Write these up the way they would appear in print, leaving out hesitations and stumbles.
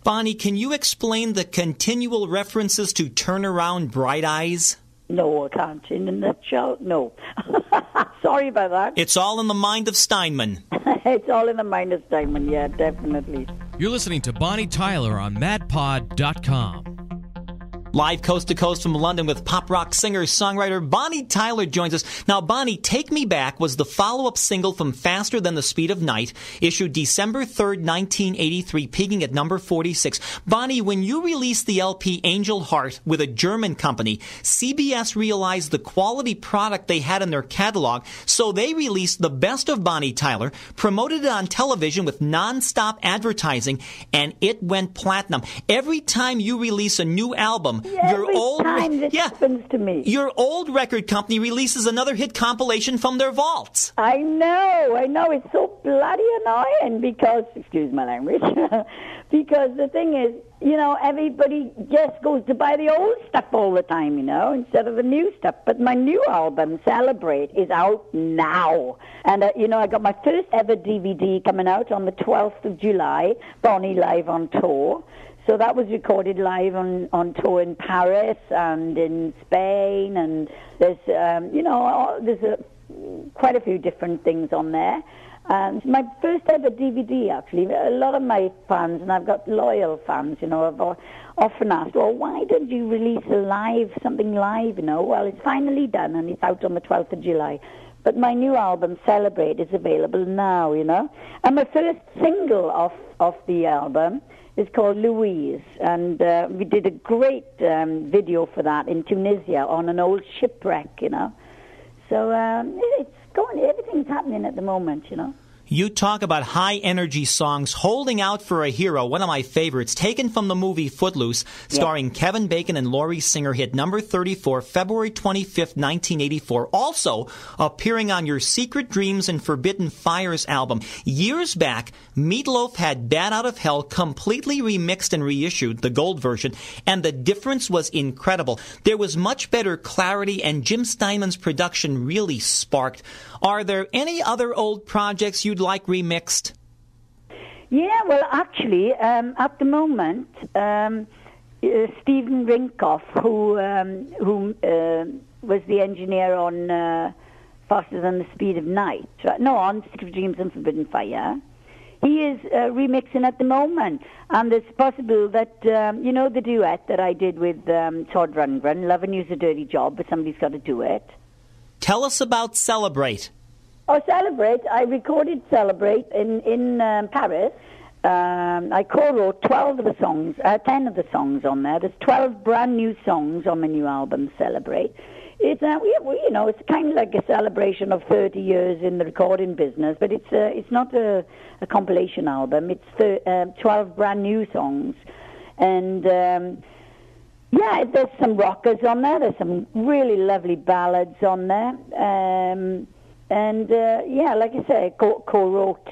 Bonnie, can you explain the continual references to Turn Around Bright Eyes? No, I can't. In a nutshell, no. Sorry about that. It's all in the mind of Steinman. It's all in the mind of Steinman, yeah, definitely. You're listening to Bonnie Tyler on MadPod.com. Live coast to coast from London with pop rock singer-songwriter Bonnie Tyler joins us. Now, Bonnie, Take Me Back was the follow-up single from Faster Than the Speed of Night, issued December 3rd, 1983, peaking at number 46. Bonnie, when you released the LP Angel Heart with a German company, CBS realized the quality product they had in their catalog, so they released the best of Bonnie Tyler, promoted it on television with non-stop advertising, and it went platinum. Every time you release a new album, happens to me. Your old record company releases another hit compilation from their vaults. I know. It's so bloody annoying because, excuse my language, because the thing is, everybody just goes to buy the old stuff all the time, instead of the new stuff. But my new album, Celebrate, is out now. And, I got my first ever DVD coming out on the 12th of July, Bonnie Live on Tour. So that was recorded live on tour in Paris and in Spain, and there's quite a few different things on there. And my first ever DVD, actually. A lot of my fans, and I've got loyal fans, have often asked, well, why don't you release something live, Well, it's finally done, and it's out on the 12th of July. But my new album, Celebrate, is available now, And my first single off the album is called Louise, and we did a great video for that in Tunisia on an old shipwreck, So it's going, everything's happening at the moment, You talk about high-energy songs. Holding Out for a Hero, one of my favorites, taken from the movie Footloose, starring Kevin Bacon and Laurie Singer, hit number 34, February 25th, 1984. Also appearing on your Secret Dreams and Forbidden Fires album. Years back, Meatloaf had Bat Out of Hell completely remixed and reissued, the gold version, and the difference was incredible. There was much better clarity, and Jim Steinman's production really sparked. Are there any other old projects you'd like remixed? Yeah, well, actually, at the moment, Stephen Rinkoff, who was the engineer on Faster Than the Speed of Night, on Secret Dreams and Forbidden Fire, he is remixing at the moment. And it's possible that, the duet that I did with Todd Rundgren, Loving You's a Dirty Job, but somebody's got to do it. Tell us about Celebrate. Oh, Celebrate. I recorded Celebrate in Paris. I co-wrote 10 of the songs on there. There's 12 brand new songs on my new album, Celebrate. It's it's kind of like a celebration of 30 years in the recording business, but it's not a compilation album. It's 12 brand new songs, and there's some rockers on there. There's some really lovely ballads on there. Like I say, co-wrote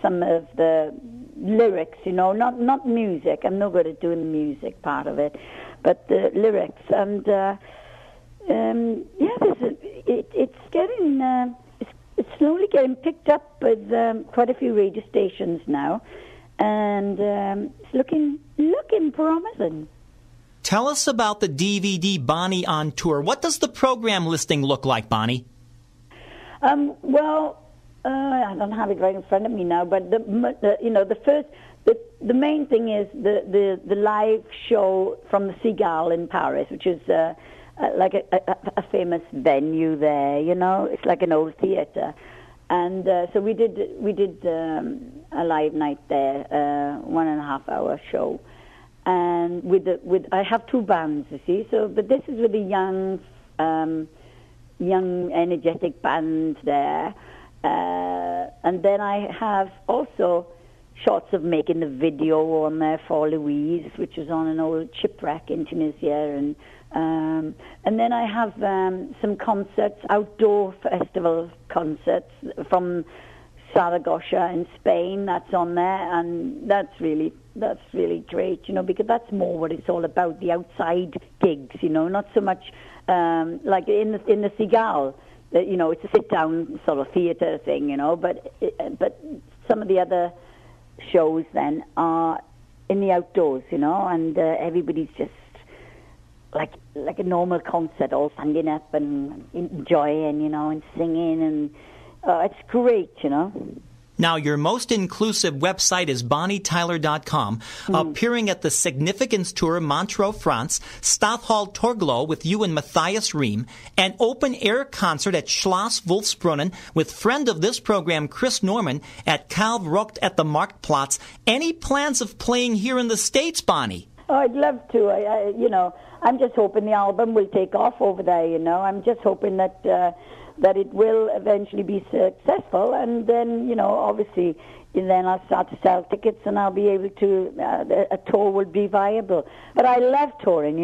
some of the lyrics, not music. I'm no good at doing the music part of it, but the lyrics. And it's slowly getting picked up with quite a few radio stations now, and it's looking promising. Tell us about the DVD Bonnie on Tour. What does the program listing look like, Bonnie? I don't have it right in front of me now, but the main thing is the live show from the Cigale in Paris, which is like a famous venue there. It's like an old theater, and so we did a live night there, 1.5 hour show. And I have two bands, you see. But this is with a young, energetic band there, and then I have also shots of making the video on there for Louise, which was on an old shipwreck in Tunisia, and then I have some concerts, outdoor festival concerts from Saragossa in Spain. That's on there, and that's really great, because that's more what it's all about, the outside gigs, not so much like in the Cigale, it's a sit-down sort of theatre thing, but some of the other shows then are in the outdoors, and everybody's just like a normal concert, all standing up and enjoying, and singing, and it's great, Now, your most inclusive website is bonnietyler.com, appearing at the Significance Tour Montreux, France, Stadthal Torglo with you and Matthias Riem, an open-air concert at Schloss Wolfsbrunnen with friend of this program, Chris Norman, at Kalvrucht at the Marktplatz. Any plans of playing here in the States, Bonnie? Oh, I'd love to. I'm just hoping the album will take off over there, I'm just hoping that it will eventually be successful, and then, obviously, then I'll start to sell tickets, and I'll be able to, a tour will be viable. But I love touring,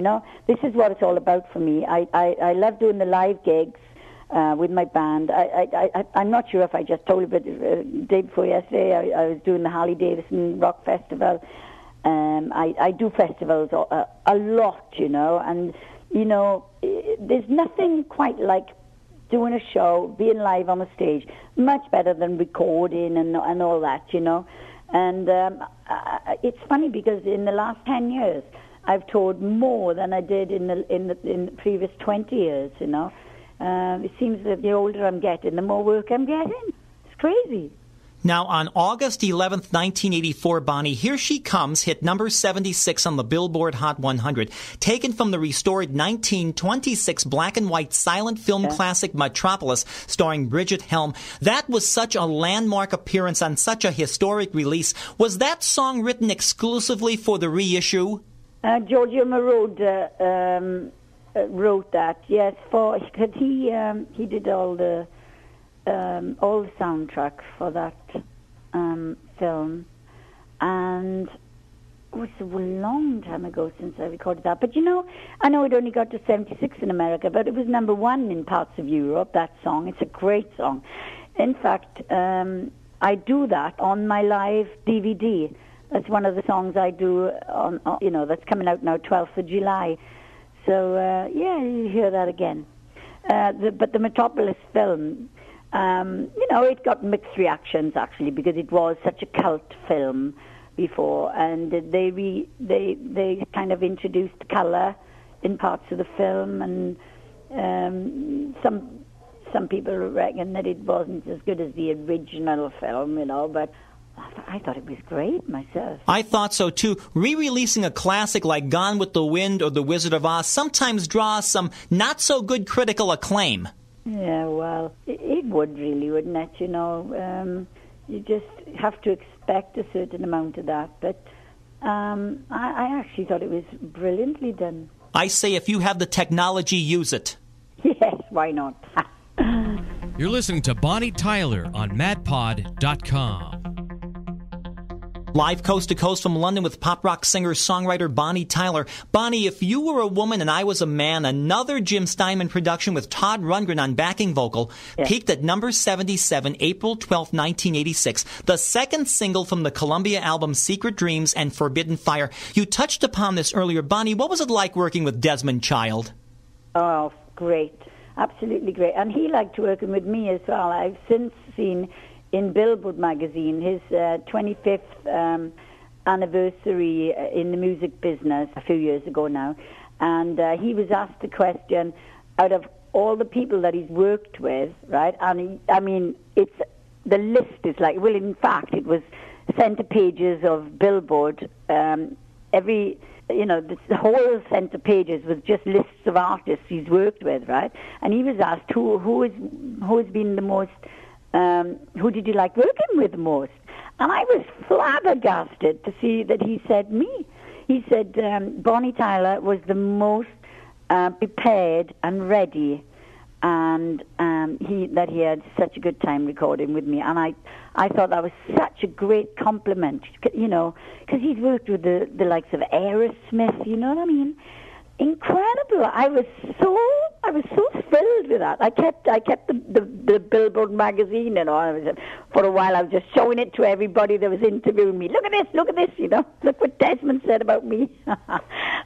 This is what it's all about for me. I love doing the live gigs with my band. I'm not sure if I just told you, but day before yesterday, I was doing the Harley Davidson Rock Festival. I do festivals a lot, and, there's nothing quite like doing a show, being live on the stage, much better than recording and all that, And it's funny because in the last 10 years, I've toured more than I did in the previous 20 years, It seems that the older I'm getting, the more work I'm getting. It's crazy. Now, on August 11th, 1984, Bonnie, Here She Comes hit number 76 on the Billboard Hot 100, taken from the restored 1926 black and white silent film classic Metropolis, starring Bridget Helm. That was such a landmark appearance on such a historic release. Was that song written exclusively for the reissue? Giorgio Moroder wrote that, yes, because he did all the soundtrack for that film, and it was a long time ago since I recorded that. But I know it only got to 76 in America, but it was number one in parts of Europe, that song. It's a great song. In fact, I do that on my live DVD. That's one of the songs I do on that's coming out now, 12th of July. So, you hear that again. But the Metropolis film, it got mixed reactions actually because it was such a cult film before, and they kind of introduced colour in parts of the film, and some people reckon that it wasn't as good as the original film, but I thought it was great myself. I thought so too. Re-releasing a classic like Gone with the Wind or The Wizard of Oz sometimes draws some not so good critical acclaim. Yeah, well, it would really, wouldn't it? You just have to expect a certain amount of that. But I actually thought it was brilliantly done. I say if you have the technology, use it. Yes, why not? You're listening to Bonnie Tyler on madpod.com. Live coast to coast from London with pop rock singer-songwriter Bonnie Tyler. Bonnie, if you were a woman and I was a man, another Jim Steinman production with Todd Rundgren on backing vocal peaked at number 77, April 12, 1986, the second single from the Columbia album Secret Dreams and Forbidden Fire. You touched upon this earlier. Bonnie, what was it like working with Desmond Child? Oh, great. Absolutely great. And he liked working with me as well. I've since seen in Billboard magazine his 25th anniversary in the music business a few years ago now, and he was asked the question, out of all the people that he's worked with, right? And it's the list is like, well, in fact, it was center pages of Billboard. The whole center pages was just lists of artists he's worked with, right? And he was asked who has been the most. Who did you like working with the most? And I was flabbergasted to see that he said me. He said Bonnie Tyler was the most prepared and ready, and he had such a good time recording with me. And I thought that was such a great compliment, because he's worked with the likes of Aerosmith, you know what I mean? Incredible. I was so thrilled with that. I kept the Billboard magazine, for a while I was just showing it to everybody that was interviewing me. Look at this, look what Desmond said about me. I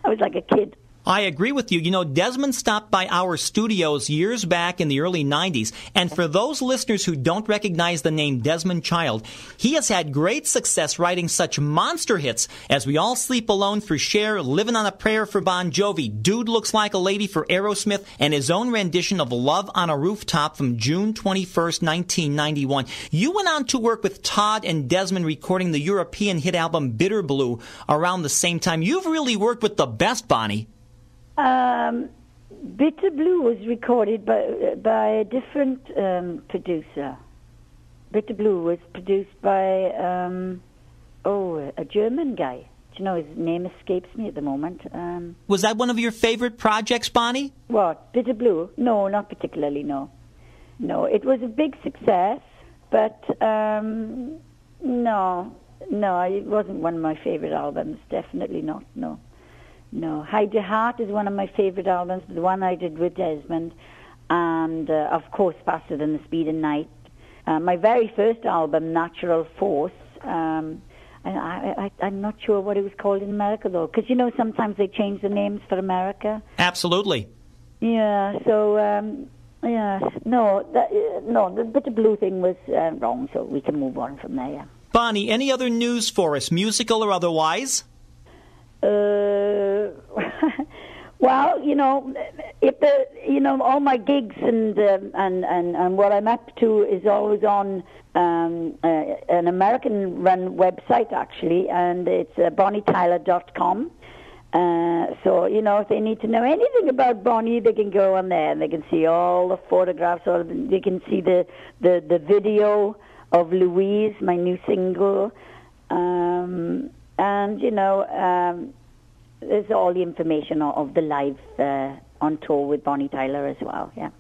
was like a kid. I agree with you. You know, Desmond stopped by our studios years back in the early 90s. And for those listeners who don't recognize the name Desmond Child, he has had great success writing such monster hits as We All Sleep Alone for Cher, Living on a Prayer for Bon Jovi, Dude Looks Like a Lady for Aerosmith, and his own rendition of Love on a Rooftop from June 21st, 1991. You went on to work with Todd and Desmond recording the European hit album Bitter Blue around the same time. You've really worked with the best, Bonnie. Bitter Blue was recorded by a different producer. Bitter Blue was produced by a German guy. Do you know, his name escapes me at the moment. Was that one of your favorite projects, Bonnie? What, Bitter Blue? No, not particularly, no. No, it was a big success, but no, it wasn't one of my favorite albums, definitely not, no. No, Hide Your Heart is one of my favorite albums, the one I did with Desmond, and of course Faster Than the Speed of Night. My very first album, Natural Force, I'm not sure what it was called in America though, because you know sometimes they change the names for America. Absolutely. Yeah, so the Bitter Blue thing was wrong, so we can move on from there. Yeah. Bonnie, any other news for us, musical or otherwise? Well, you know, all my gigs and what I'm up to is always on an American-run website, actually, and it's bonnietyler.com. So, you know, if they need to know anything about Bonnie, they can go on there and they can see all the photographs, or they can see the video of Louise, my new single. And, you know, there's all the information of the live on tour with Bonnie Tyler as well, yeah.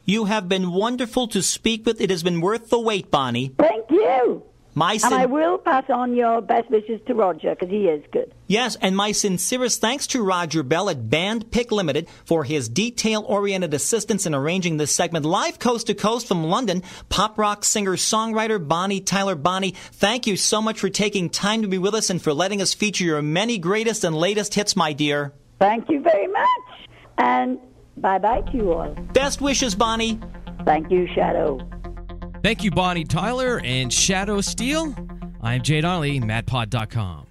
You have been wonderful to speak with. It has been worth the wait, Bonnie. Thank you. And I will pass on your best wishes to Roger, because he is good. Yes, and my sincerest thanks to Roger Bell at Band Pick Limited for his detail-oriented assistance in arranging this segment. Live coast to coast from London, pop rock singer-songwriter Bonnie Tyler. Bonnie, thank you so much for taking time to be with us and for letting us feature your many greatest and latest hits, my dear. Thank you very much. And bye-bye to you all. Best wishes, Bonnie. Thank you, Shadow. Thank you, Bonnie Tyler and Shadow Steel. I'm Jay Donnelly, madpod.com.